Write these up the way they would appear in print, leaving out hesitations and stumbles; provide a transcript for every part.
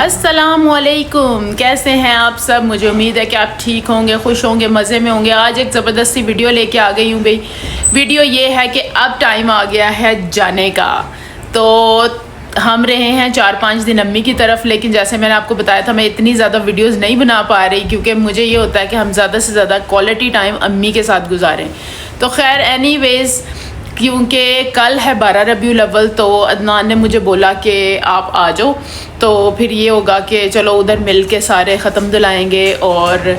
अस्सलामुअलैकुम, कैसे हैं आप सब। मुझे उम्मीद है कि आप ठीक होंगे, खुश होंगे, मज़े में होंगे। आज एक ज़बरदस्ती वीडियो लेके आ गई हूँ भाई। वीडियो ये है कि अब टाइम आ गया है जाने का। तो हम रहे हैं 4-5 दिन अम्मी की तरफ, लेकिन जैसे मैंने आपको बताया था मैं इतनी ज़्यादा वीडियोस नहीं बना पा रही क्योंकि मुझे ये होता है कि हम ज़्यादा से ज़्यादा क्वालिटी टाइम अम्मी के साथ गुजारें। तो खैर एनीवेज़, क्योंकि कल है 12 रबीउल अव्वल, तो अदनान ने मुझे बोला कि आप आ जाओ, तो फिर ये होगा कि चलो उधर मिल के सारे ख़त्म दिलाएंगे और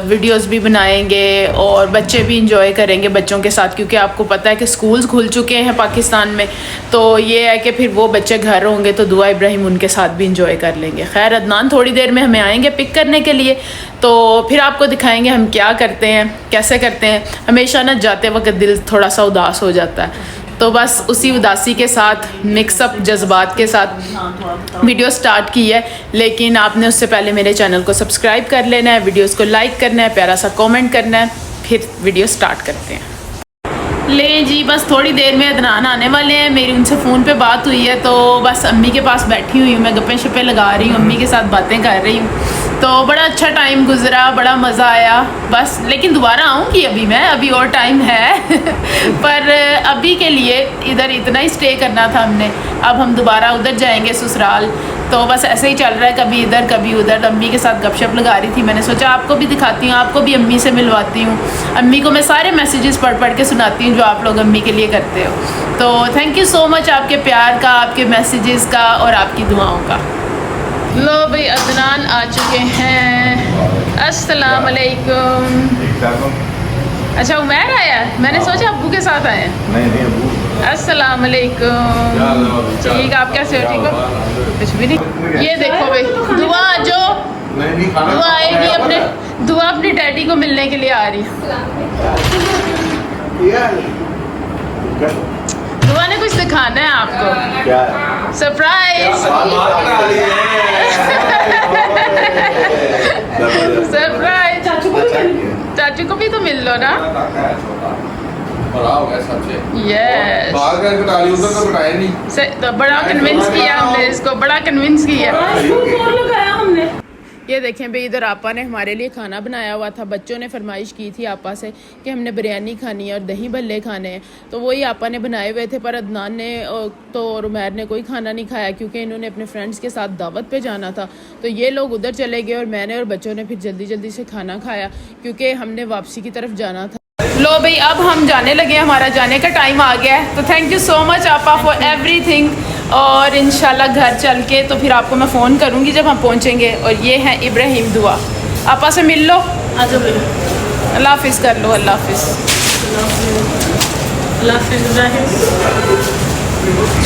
वीडियोस भी बनाएंगे और बच्चे भी इंजॉय करेंगे बच्चों के साथ, क्योंकि आपको पता है कि स्कूल्स खुल चुके हैं पाकिस्तान में। तो ये है कि फिर वो बच्चे घर होंगे तो दुआ इब्राहिम उनके साथ भी इंजॉय कर लेंगे। खैर अदनान थोड़ी देर में हमें आएंगे पिक करने के लिए, तो फिर आपको दिखाएंगे हम क्या करते हैं, कैसे करते हैं। हमेशा ना जाते वक्त दिल थोड़ा सा उदास हो जाता है, तो बस उसी उदासी के साथ मिक्सअप जज्बात के साथ वीडियो स्टार्ट की है। लेकिन आपने उससे पहले मेरे चैनल को सब्सक्राइब कर लेना है, वीडियोस को लाइक करना है, प्यारा सा कमेंट करना है, फिर वीडियो स्टार्ट करते हैं। ले जी, बस थोड़ी देर में अदनान आने वाले हैं। मेरी उनसे फ़ोन पे बात हुई है, तो बस अम्मी के पास बैठी हुई हूँ, मैं गप्पे शप्पे लगा रही हूँ, अम्मी के साथ बातें कर रही हूँ। तो बड़ा अच्छा टाइम गुजरा, बड़ा मज़ा आया बस। लेकिन दोबारा आऊँगी अभी और टाइम है पर अभी के लिए इधर इतना ही स्टे करना था हमने। अब हम दोबारा उधर जाएंगे ससुराल, तो बस ऐसे ही चल रहा है, कभी इधर कभी उधर। अम्मी के साथ गपशप लगा रही थी, मैंने सोचा आपको भी दिखाती हूँ, आपको भी अम्मी से मिलवाती हूँ। अम्मी को मैं सारे मैसेजेस पढ़ के सुनाती हूँ जो आप लोग अम्मी के लिए करते हो। तो थैंक यू सो मच आपके प्यार का, आपके मैसेजेस का और आपकी दुआओं का। लो भाई, अदनान आ चुके हैं। अस्सलाम वालेकुम। अच्छा उमैर आया, मैंने सोचा अब्बू के साथ आए हैं। नहीं अब्बू। अस्सलाम वालेकुम। ठीक, आप कैसे हो? ठीक हो? कुछ भी नहीं। ये देखो भाई, दुआ जो दुआ आएगी अपने डैडी को मिलने के लिए आ रही है। दुआ ने कुछ दिखाना है आपको, क्या? सरप्राइज। सरप्राइज। चाचू को भी तो मिल लो ना। यस, तो बड़ा कन्विंस किया हमने इसको, बड़ा कन्विंस किया। ये देखें भाई, इधर आपा ने हमारे लिए खाना बनाया हुआ था। बच्चों ने फरमाइश की थी आपा से कि हमने बिरयानी खानी है और दही भल्ले खाने हैं, तो वही आपा ने बनाए हुए थे। पर अदनान ने तो और उमैर ने कोई खाना नहीं खाया क्योंकि इन्होंने अपने फ्रेंड्स के साथ दावत पे जाना था। तो ये लोग उधर चले गए और मैंने और बच्चों ने फिर जल्दी से खाना खाया क्योंकि हमने वापसी की तरफ जाना था। लो भाई, अब हम जाने लगे, हमारा जाने का टाइम आ गया है। तो थैंक यू सो मच आपा फॉर एवरीथिंग, और इंशाल्लाह घर चल के तो फिर आपको मैं फ़ोन करूँगी जब हम पहुँचेंगे। और ये हैं इब्राहिम दुआ, आपा से मिल लो। अल्लाह हाफिज़ कर लो। अल्लाह हाफिज़।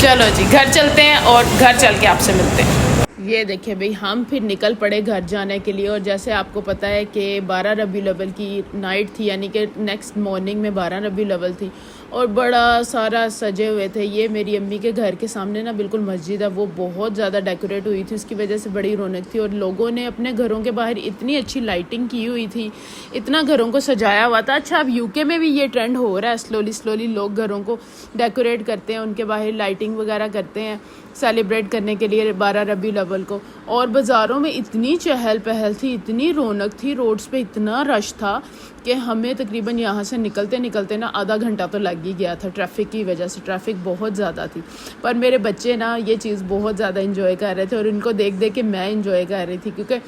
चलो जी, घर चलते हैं और घर चल के आपसे मिलते हैं। ये देखिए भाई, हम फिर निकल पड़े घर जाने के लिए। और जैसे आपको पता है कि 12 रबीउल अव्वल की नाइट थी, यानी कि नेक्स्ट मॉर्निंग में 12 रबीउल अव्वल थी और बड़ा सारा सजे हुए थे। ये मेरी अम्मी के घर के सामने ना बिल्कुल मस्जिद है, वो बहुत ज़्यादा डेकोरेट हुई थी, उसकी वजह से बड़ी रौनक थी। और लोगों ने अपने घरों के बाहर इतनी अच्छी लाइटिंग की हुई थी, इतना घरों को सजाया हुआ था। अच्छा, अब यूके में भी ये ट्रेंड हो रहा है, स्लोली लोग घरों को डेकोरेट करते हैं, उनके बाहर लाइटिंग वगैरह करते हैं सेलिब्रेट करने के लिए 12 रबीउल अव्वल को। और बाज़ारों में इतनी चहल पहल थी, इतनी रौनक थी, रोड्स पे इतना रश था कि हमें तकरीबन यहाँ से निकलते ना आधा घंटा तो लग ही गया था ट्रैफिक की वजह से। ट्रैफिक बहुत ज़्यादा थी, पर मेरे बच्चे ना ये चीज़ बहुत ज़्यादा इंजॉय कर रहे थे और इनको देख के मैं इंजॉय कर रही थी क्योंकि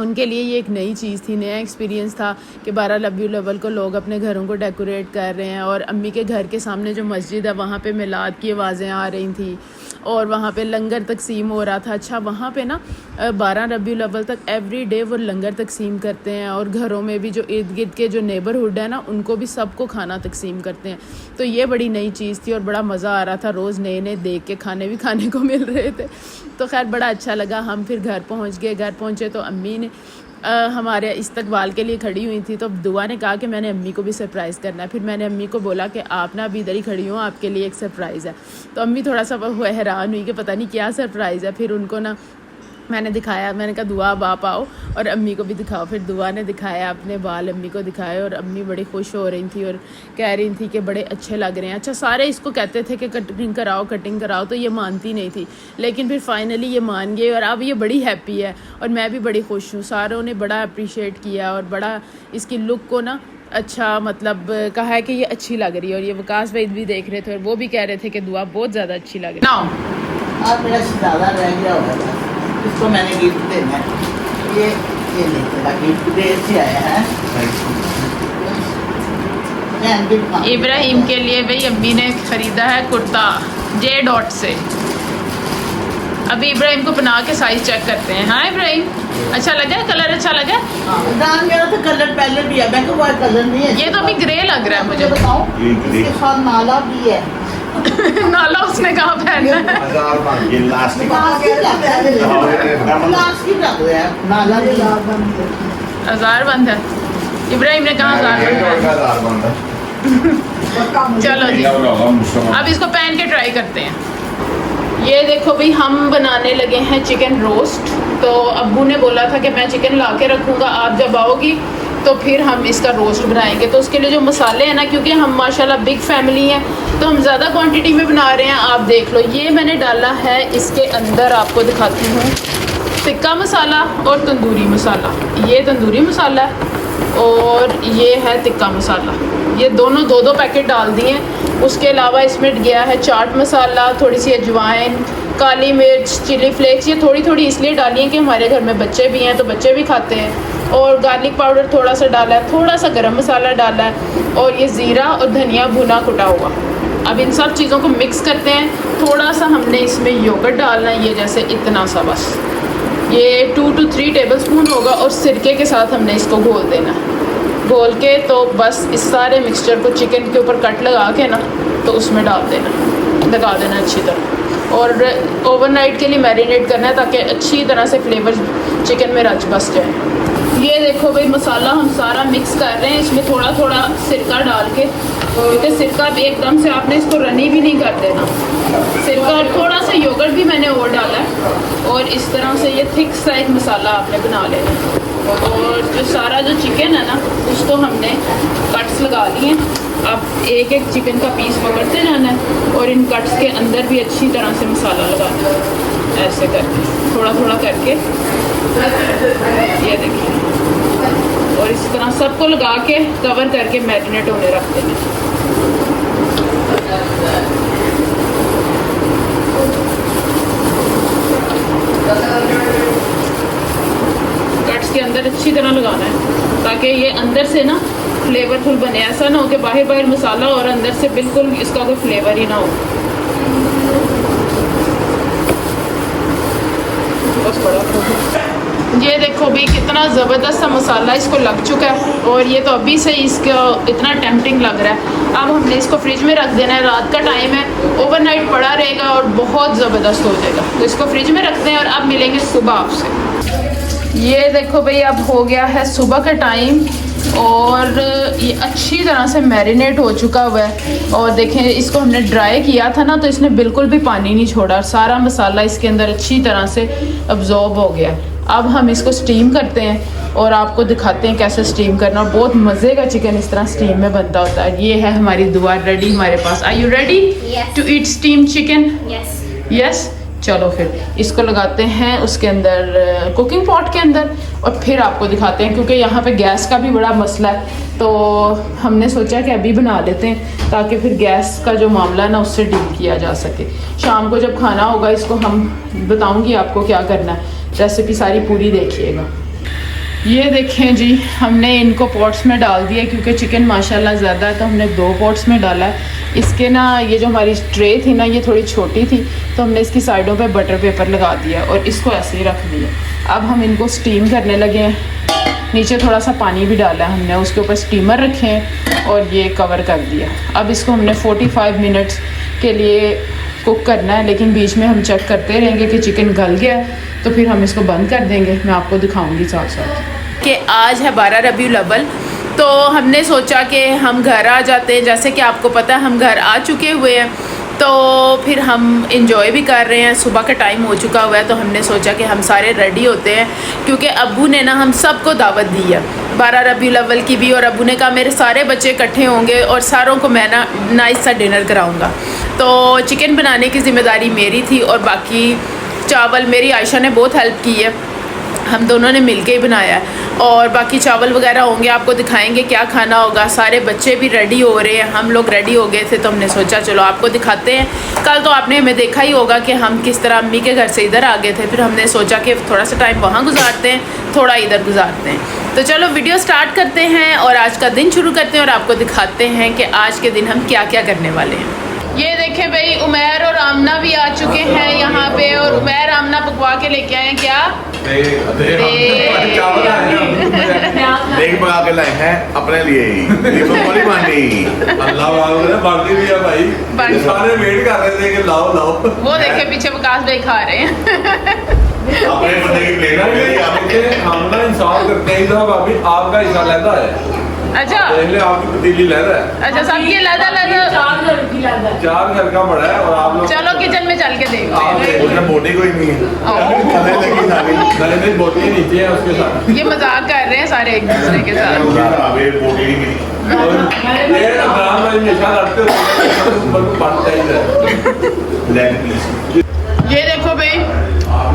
उनके लिए ये एक नई चीज़ थी, नया एक्सपीरियंस था कि 12 रबीउल अव्वल को लोग अपने घरों को डेकोरेट कर रहे हैं। और अम्मी के घर के सामने जो मस्जिद है वहाँ पे मिलाद की आवाज़ें आ रही थी और वहाँ पे लंगर तकसीम हो रहा था। अच्छा, वहाँ पे ना 12 रबीउल अव्वल तक एवरी डे वो लंगर तकसीम करते हैं और घरों में भी जो इर्द गिर्द के जो नेबरहुड है ना, उनको भी सबको खाना तकसीम करते हैं। तो ये बड़ी नई चीज़ थी और बड़ा मज़ा आ रहा था, रोज़ नए देख के खाने भी खाने को मिल रहे थे। तो खैर बड़ा अच्छा लगा। हम फिर घर पहुँच गए। घर पहुँचे तो अम्मी ने हमारे इस्तकबाल के लिए खड़ी हुई थी, तो दुआ ने कहा कि मैंने अम्मी को भी सरप्राइज़ करना है। फिर मैंने अम्मी को बोला कि आप ना अभी इधर ही खड़ी हो, आपके लिए एक सरप्राइज़ है। तो अम्मी थोड़ा सा हैरान हुई कि पता नहीं क्या सरप्राइज़ है। फिर उनको ना मैंने दिखाया, मैंने कहा दुआ अब आप आओ और अम्मी को भी दिखाओ। फिर दुआ ने दिखाया अपने बाल, अम्मी को दिखाए और अम्मी बड़ी खुश हो रही थी और कह रही थी कि बड़े अच्छे लग रहे हैं। अच्छा, सारे इसको कहते थे कि कटिंग कराओ, तो ये मानती नहीं थी, लेकिन फिर फाइनली ये मान गई और अब ये बड़ी हैप्पी है और मैं भी बड़ी खुश हूँ। सारों ने बड़ा अप्रिशिएट किया और बड़ा इसकी लुक को ना अच्छा मतलब कहा है कि ये अच्छी लग रही है। और ये वकास भाई भी देख रहे थे और वो भी कह रहे थे कि दुआ बहुत ज़्यादा अच्छी लग रही है। अब मेरा शहजादा रह गया होगा, इसको मैंने गिफ्ट देना है। ये नहीं, गिफ्ट देर से आया है। इब्राहिम के लिए भाई अम्मी ने ख़रीदा है कुर्ता जे डॉट से। अभी इब्राहिम को बना के साइज चेक करते हैं। हाँ इब्राहिम, अच्छा लगा? कलर अच्छा लगा? मेरा तो कलर पहले भी है, मैं तो कोई कलर नहीं है। ये तो अभी ग्रे लग रहा है मुझे। बताओ, इसके साथ नाला भी है। नाला उसने कहाँ पहनना है? हजार बंद है। इब्राहिम ने कहा हजार बंद है। चलो जी, अब इसको पहन के ट्राई करते हैं। ये देखो भाई, हम बनाने लगे हैं चिकन रोस्ट। तो अब्बू ने बोला था कि मैं चिकन ला के रखूँगा, आप जब आओगी तो फिर हम इसका रोस्ट बनाएंगे। तो उसके लिए जो मसाले हैं ना, क्योंकि हम माशाल्लाह बिग फैमिली हैं तो हम ज़्यादा क्वांटिटी में बना रहे हैं। आप देख लो, ये मैंने डाला है इसके अंदर, आपको दिखाती हूँ, टिक्का मसाला और तंदूरी मसाला। ये तंदूरी मसाला है और ये है टिक्का मसाला। ये दोनों दो पैकेट डाल दिए। उसके अलावा इसमें गया है चाट मसाला, थोड़ी सी अजवाइन, काली मिर्च, चिली फ्लेक्स। ये थोड़ी थोड़ी इसलिए डाली है कि हमारे घर में बच्चे भी हैं तो बच्चे भी खाते हैं। और गार्लिक पाउडर थोड़ा सा डाला है, थोड़ा सा गरम मसाला डाला है और ये ज़ीरा और धनिया भुना कुटा हुआ। अब इन सब चीज़ों को मिक्स करते हैं। थोड़ा सा हमने इसमें योगर्ट डालना है, ये जैसे इतना सा बस, ये 2 to 3 टेबलस्पून होगा और सिरके के साथ हमने इसको घोल देना है। घोल के तो बस इस सारे मिक्सचर को चिकन के ऊपर कट लगा के ना तो उसमें डाल देना, लगा देना अच्छी तरह और ओवरनाइट के लिए मैरिनेट करना है ताकि अच्छी तरह से फ्लेवर चिकन में रच बस जाए। ये देखो भाई, मसाला हम सारा मिक्स कर रहे हैं। इसमें थोड़ा थोड़ा सिरका डाल के, क्योंकि सिरका भी एकदम से आपने इसको रनी भी नहीं कर देना। सिरका और थोड़ा सा योगर्ट भी मैंने और डाला है और इस तरह से ये थिक सा एक मसाला आपने बना लेना। और जो सारा जो चिकन है ना, उसको हमने कट्स लगा लिए। अब एक एक चिकन का पीस पकड़ते जाना है और इन कट्स के अंदर भी अच्छी तरह से मसाला लगाना है, ऐसे करके थोड़ा थोड़ा करके, ये देखिए। और इस तरह सबको लगा के कवर करके मैरिनेट होने रख देना। कट्स के अंदर अच्छी तरह लगाना है ताकि ये अंदर से ना फ्लेवरफुल बने। ऐसा ना हो कि बाहर बाहर मसाला और अंदर से बिल्कुल इसका कोई फ्लेवर ही ना हो। बस बड़ा ये देखो भी कितना ज़बरदस्त सा मसाला इसको लग चुका है और ये तो अभी से इसका इतना टेम्पटिंग लग रहा है। अब हमने इसको फ्रिज में रख देना है। रात का टाइम है, ओवरनाइट पड़ा रहेगा और बहुत ज़बरदस्त हो जाएगा। तो इसको फ्रिज में रखते हैं और अब मिलेंगे सुबह आपसे। ये देखो भाई, अब हो गया है सुबह का टाइम और ये अच्छी तरह से मैरिनेट हो चुका हुआ है। और देखें, इसको हमने ड्राई किया था ना तो इसने बिल्कुल भी पानी नहीं छोड़ा और सारा मसाला इसके अंदर अच्छी तरह से अब्जॉर्ब हो गया। अब हम इसको स्टीम करते हैं और आपको दिखाते हैं कैसे स्टीम करना। बहुत मज़े का चिकन इस तरह स्टीम में बनता होता है। ये है हमारी दुआ रेडी हमारे पास। Are you ready to eat steam chicken? Yes. चलो फिर इसको लगाते हैं उसके अंदर, कुकिंग पॉट के अंदर, और फिर आपको दिखाते हैं। क्योंकि यहाँ पे गैस का भी बड़ा मसला है तो हमने सोचा कि अभी बना लेते हैं ताकि फिर गैस का जो मामला है ना उससे डील किया जा सके। शाम को जब खाना होगा इसको हम बताऊँगी आपको क्या करना है। रेसिपी सारी पूरी देखिएगा। ये देखें जी, हमने इनको पॉट्स में डाल दिया क्योंकि चिकन माशाल्लाह ज़्यादा है तो हमने 2 पॉट्स में डाला है। इसके ना ये जो हमारी ट्रे थी ना ये थोड़ी छोटी थी तो हमने इसकी साइडों पे बटर पेपर लगा दिया और इसको ऐसे ही रख दिया। अब हम इनको स्टीम करने लगे हैं। नीचे थोड़ा सा पानी भी डाला है हमने, उसके ऊपर स्टीमर रखे हैं और ये कवर कर दिया। अब इसको हमने 45 मिनट्स के लिए कुक करना है, लेकिन बीच में हम चेक करते रहेंगे कि चिकन गल गया है तो फिर हम इसको बंद कर देंगे। मैं आपको दिखाऊंगी साथ साथ कि आज है 12 रबीउल अव्वल तो हमने सोचा कि हम घर आ जाते हैं। जैसे कि आपको पता है हम घर आ चुके हुए हैं तो फिर हम इंजॉय भी कर रहे हैं। सुबह का टाइम हो चुका हुआ है तो हमने सोचा कि हम सारे रेडी होते हैं, क्योंकि अब्बू ने ना हम सबको दावत दी है 12 रबीउल अव्वल की भी, और अब्बू ने कहा मेरे सारे बच्चे इकट्ठे होंगे और सारों को मैं ना नाइस सा डिनर कराऊंगा। तो चिकन बनाने की ज़िम्मेदारी मेरी थी और बाकी चावल मेरी आयशा ने बहुत हेल्प की है, हम दोनों ने मिलके ही बनाया है। और बाकी चावल वगैरह होंगे, आपको दिखाएंगे क्या खाना होगा। सारे बच्चे भी रेडी हो रहे हैं, हम लोग रेडी हो गए थे तो हमने सोचा चलो आपको दिखाते हैं। कल तो आपने हमें देखा ही होगा कि हम किस तरह अम्मी के घर से इधर आ गए थे, फिर हमने सोचा कि थोड़ा सा टाइम वहाँ गुजारते हैं, थोड़ा इधर गुजारते हैं। तो चलो वीडियो स्टार्ट करते हैं और आज का दिन शुरू करते हैं और आपको दिखाते हैं कि आज के दिन हम क्या क्या करने वाले हैं। ये देखें भाई, उमैर और आमना भी आ चुके हैं यहाँ पे, और उमैर आमना पकवा के लेके आए हैं क्या? देख पका के लाए हैं अपने लिए ही, बड़ी मांगी अल्लाह वाले बाकी भी है भाई, सारे वेट कर रहे थे कि लाओ लाओ। वो देखे पीछे विकास भाई खा रहे हैं। अपने बंदे की प्लेट में हम ना इंसाफ करते हैं साहब, अभी आपका हिस्सा लेता है। अच्छा देख ले आपकी पतीली लहरा है। अच्छा सबकी लदा लदा 4 घर का बड़ा है और आप लोग चलो किचन में चल के देखते हैं। उसमें बोटी कोई नहीं है, खाने लगी सारी नहीं बोटी नीचे है उसके साथ। ये मजाक कर रहे हैं सारे एक दूसरे के साथ। अबे बोटी ही नहीं ये अब्राहम भाई निशा लड़ते हो ऊपर को पानी चाहिए लेग पीस। ये देखो भाई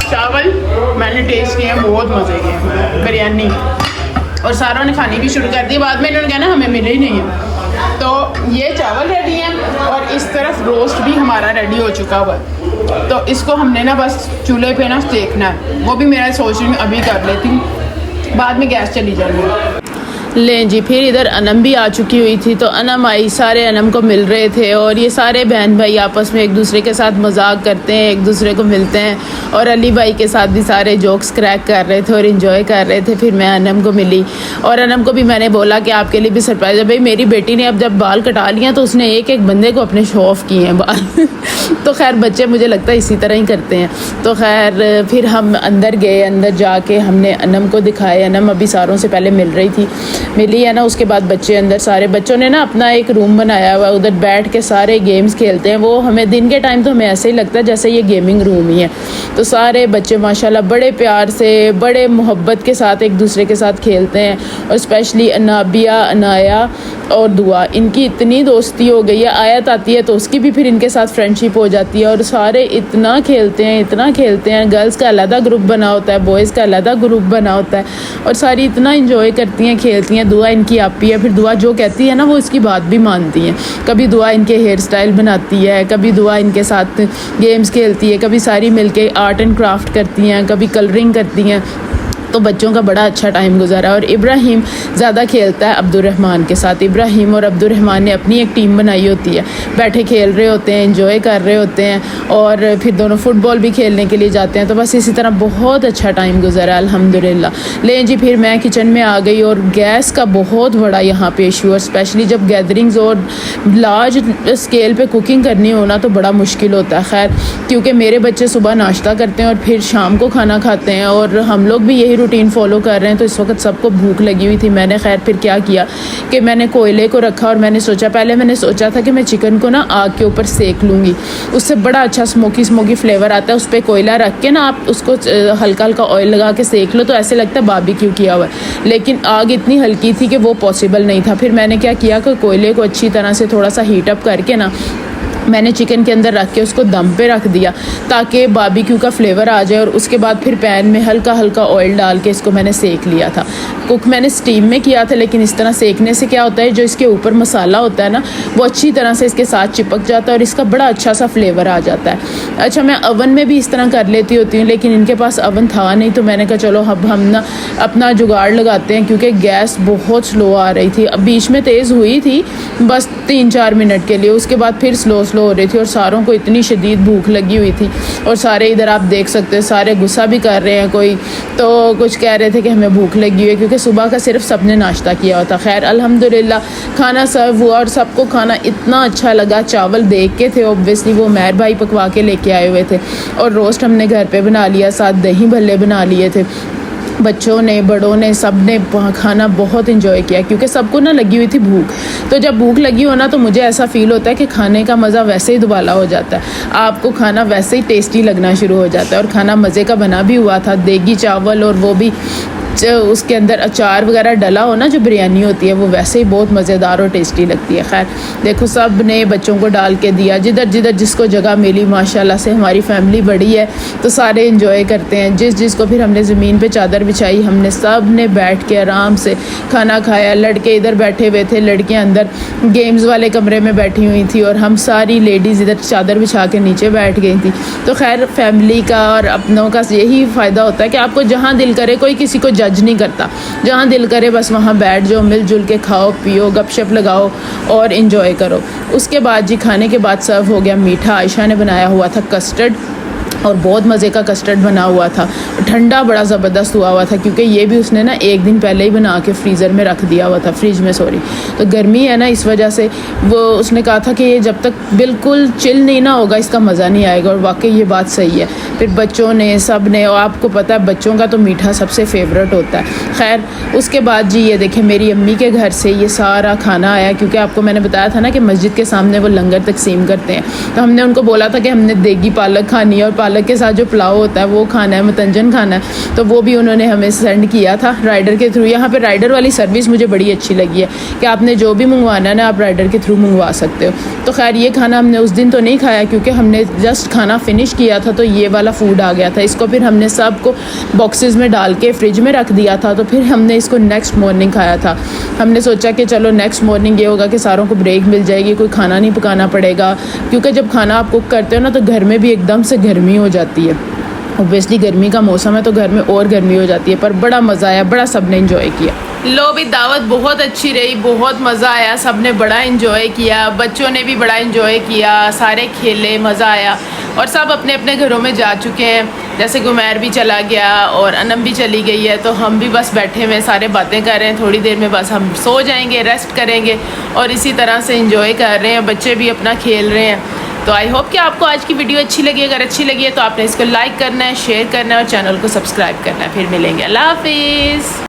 चावल मैंने टेस्ट किए हैं, बहुत मज़े के बिरयानी, और सारों ने खानी भी शुरू कर दी। बाद में इन्होंने कहना हमें मिले ही नहीं है। तो ये चावल रेडी हैं और इस तरफ रोस्ट भी हमारा रेडी हो चुका हुआ है। तो इसको हमने ना बस चूल्हे पे ना सेकना है, वो भी मेरा सोच रही हूँ अभी कर लेती हूँ, बाद में गैस चली जाएगी। लें जी, फिर इधर अनम भी आ चुकी हुई थी, तो अनम आई, सारे अनम को मिल रहे थे और ये सारे बहन भाई आपस में एक दूसरे के साथ मजाक करते हैं, एक दूसरे को मिलते हैं, और अली भाई के साथ भी सारे जोक्स क्रैक कर रहे थे और इन्जॉय कर रहे थे। फिर मैं अनम को मिली और अनम को भी मैंने बोला कि आपके लिए भी सरप्राइज़ है। भाई मेरी बेटी ने अब जब बाल कटा लिया तो उसने एक एक बंदे को अपने शो ऑफ किए हैं बाल। तो खैर बच्चे मुझे लगता है इसी तरह ही करते हैं। तो खैर फिर हम अंदर गए, अंदर जाके हमने अनम को दिखाए। अनम अभी सारों से पहले मिल रही थी, मिली है ना, उसके बाद बच्चे अंदर, सारे बच्चों ने ना अपना एक रूम बनाया हुआ, उधर बैठ के सारे गेम्स खेलते हैं। वो हमें दिन के टाइम तो हमें ऐसे ही लगता है जैसे ये गेमिंग रूम ही है। तो सारे बच्चे माशाल्लाह बड़े प्यार से, बड़े मोहब्बत के साथ एक दूसरे के साथ खेलते हैं, और स्पेशली अनाबिया, अनाया और दुआ, इनकी इतनी दोस्ती हो गई है। आयत आती है तो उसकी भी फिर इनके साथ फ्रेंडशिप हो जाती है, और सारे इतना खेलते हैं, इतना खेलते हैं। गर्ल्स का अलग ग्रुप बना होता है, बॉयज़ का अलग ग्रुप बना होता है, और सारी इतना इंजॉय करती हैं, खेलती हैं। दुआ इनकी आपी है, फिर दुआ जो कहती है ना वो इसकी बात भी मानती हैं। कभी दुआ इनके हेयर स्टाइल बनाती है, कभी दुआ इनके साथ गेम्स खेलती है, कभी सारी मिलके आर्ट एंड क्राफ्ट करती हैं, कभी कलरिंग करती हैं। तो बच्चों का बड़ा अच्छा टाइम गुजारा। और इब्राहिम ज़्यादा खेलता है अब्दुर्रहमान के साथ। इब्राहिम और अब्दुर्रहमान ने अपनी एक टीम बनाई होती है, बैठे खेल रहे होते हैं, एंजॉय कर रहे होते हैं, और फिर दोनों फुटबॉल भी खेलने के लिए जाते हैं। तो बस इसी तरह बहुत अच्छा टाइम गुजारा अल्हम्दुलिल्लाह। लें जी, फिर मैं किचन में आ गई, और गैस का बहुत बड़ा यहाँ पे इशू है, स्पेशली जब गैदरिंग्स और लार्ज स्केल पे कुकिंग करनी हो ना तो बड़ा मुश्किल होता है। खैर क्योंकि मेरे बच्चे सुबह नाश्ता करते हैं और फिर शाम को खाना खाते हैं, और हम लोग भी यही रूटीन फॉलो कर रहे हैं, तो इस वक्त सबको भूख लगी हुई थी। मैंने खैर फिर क्या किया कि मैंने कोयले को रखा, और मैंने सोचा था कि मैं चिकन को ना आग के ऊपर सेक लूँगी, उससे बड़ा अच्छा स्मोकी फ्लेवर आता है। उस पर कोयला रख के ना आप उसको हल्का हल्का ऑयल लगा के सेक लो तो ऐसे लगता है बारबेक्यू किया हुआ है, लेकिन आग इतनी हल्की थी कि वो पॉसिबल नहीं था। फिर मैंने क्या किया कि कोयले को अच्छी तरह से थोड़ा सा हीट अप करके ना मैंने चिकन के अंदर रख के उसको दम पे रख दिया ताकि बारबेक्यू का फ्लेवर आ जाए, और उसके बाद फिर पैन में हल्का हल्का ऑयल डाल के इसको मैंने सेक लिया था। कुक मैंने स्टीम में किया था, लेकिन इस तरह सेकने से क्या होता है, जो इसके ऊपर मसाला होता है ना वो अच्छी तरह से इसके साथ चिपक जाता है और इसका बड़ा अच्छा सा फ्लेवर आ जाता है। अच्छा, मैं अवन में भी इस तरह कर लेती होती हूँ, लेकिन इनके पास अवन था नहीं, तो मैंने कहा चलो अब हम ना अपना जुगाड़ लगाते हैं, क्योंकि गैस बहुत स्लो आ रही थी। अब बीच में तेज़ हुई थी बस 3-4 मिनट के लिए, उसके बाद फिर स्लो हो रही थी, और सारों को इतनी शदीद भूख लगी हुई थी। और सारे इधर आप देख सकते हैं, सारे गुस्सा भी कर रहे हैं, कोई तो कुछ कह रहे थे कि हमें भूख लगी हुई है, क्योंकि सुबह का सिर्फ सबने नाश्ता किया होता। खैर अल्हम्दुलिल्लाह खाना सर्व हुआ और सबको खाना इतना अच्छा लगा। चावल देख के थे ऑब्वियसली, वो मेहर भाई पकवा के लेके आए हुए थे, और रोस्ट हमने घर पे बना लिया, साथ दही भल्ले बना लिए थे। बच्चों ने, बड़ों ने, सब ने खाना बहुत इन्जॉय किया क्योंकि सबको ना लगी हुई थी भूख। तो जब भूख लगी हो ना तो मुझे ऐसा फ़ील होता है कि खाने का मज़ा वैसे ही दुबाला हो जाता है, आपको खाना वैसे ही टेस्टी लगना शुरू हो जाता है। और खाना मज़े का बना भी हुआ था, देगी चावल और वो भी उसके अंदर अचार वगैरह डला हो ना, जो बिरयानी होती है वो वैसे ही बहुत मज़ेदार और टेस्टी लगती है। खैर देखो सब ने बच्चों को डाल के दिया, जिधर जिधर जिसको जगह मिली। माशाल्लाह से हमारी फैमिली बड़ी है तो सारे इंजॉय करते हैं। जिसको फिर हमने ज़मीन पे चादर बिछाई, हमने सब ने बैठ के आराम से खाना खाया। लड़के इधर बैठे हुए थे, लड़कियाँ अंदर गेम्स वाले कमरे में बैठी हुई थी और हम सारी लेडीज़ इधर चादर बिछा के नीचे बैठ गई थी। तो खैर फैमिली का और अपनों का यही फ़ायदा होता है कि आपको जहाँ दिल करे, कोई किसी को जज नहीं करता, जहाँ दिल करे बस वहाँ बैठ जाओ, मिलजुल के खाओ पियो, गपशप लगाओ और इन्जॉय करो। उसके बाद जी खाने के बाद सर्व हो गया मीठा। आयशा ने बनाया हुआ था कस्टर्ड और बहुत मज़े का कस्टर्ड बना हुआ था, ठंडा बड़ा ज़बरदस्त हुआ था क्योंकि ये भी उसने ना एक दिन पहले ही बना के फ्रीज़र में रख दिया हुआ था, फ्रिज में सॉरी। तो गर्मी है ना, इस वजह से वो उसने कहा था कि ये जब तक बिल्कुल चिल नहीं ना होगा इसका मज़ा नहीं आएगा, और वाकई ये बात सही है। फिर बच्चों ने, सब ने, और आपको पता है बच्चों का तो मीठा सबसे फेवरेट होता है। खैर उसके बाद जी ये देखें मेरी अम्मी के घर से ये सारा खाना आया, क्योंकि आपको मैंने बताया था ना कि मस्जिद के सामने वो लंगर तकसीम करते हैं। तो हमने उनको बोला था कि हमने देगी पालक खानी है और पालक के साथ जो पुलाव होता है वो खाना है, मतंजन खाना है। तो वो भी उन्होंने हमें सेंड किया था राइडर के थ्रू। यहाँ पे राइडर वाली सर्विस मुझे बड़ी अच्छी लगी है कि आपने जो भी मंगवाना है ना आप राइडर के थ्रू मंगवा सकते हो। तो खैर ये खाना हमने उस दिन तो नहीं खाया क्योंकि हमने जस्ट खाना फिनिश किया था, तो ये वाला फूड आ गया था। इसको फिर हमने सबको बॉक्सेस में डाल के फ्रिज में रख दिया था। तो फिर हमने इसको नेक्स्ट मॉर्निंग खाया था। हमने सोचा कि चलो नेक्स्ट मॉर्निंग ये होगा कि सारों को ब्रेक मिल जाएगी, कोई खाना नहीं पकाना पड़ेगा, क्योंकि जब खाना आप कुक करते हो ना तो घर में भी एकदम से गर्मी हो जाती है। ऑब्वियसली गर्मी का मौसम है तो घर में और गर्मी हो जाती है, पर बड़ा मज़ा आया, बड़ा सब ने इन्जॉय किया। लो भी दावत बहुत अच्छी रही, बहुत मज़ा आया, सब ने बड़ा इन्जॉय किया, बच्चों ने भी बड़ा इन्जॉय किया, सारे खेले, मज़ा आया और सब अपने अपने घरों में जा चुके हैं। जैसे गुमैर भी चला गया और अनम भी चली गई है, तो हम भी बस बैठे हुए सारे बातें कर रहे हैं। थोड़ी देर में बस हम सो जाएंगे, रेस्ट करेंगे और इसी तरह से इन्जॉय कर रहे हैं। बच्चे भी अपना खेल रहे हैं। तो आई होप कि आपको आज की वीडियो अच्छी लगी। अगर अच्छी लगी है तो आपने इसको लाइक करना है, शेयर करना है और चैनल को सब्सक्राइब करना है। फिर मिलेंगे, अल्लाह हाफिज़।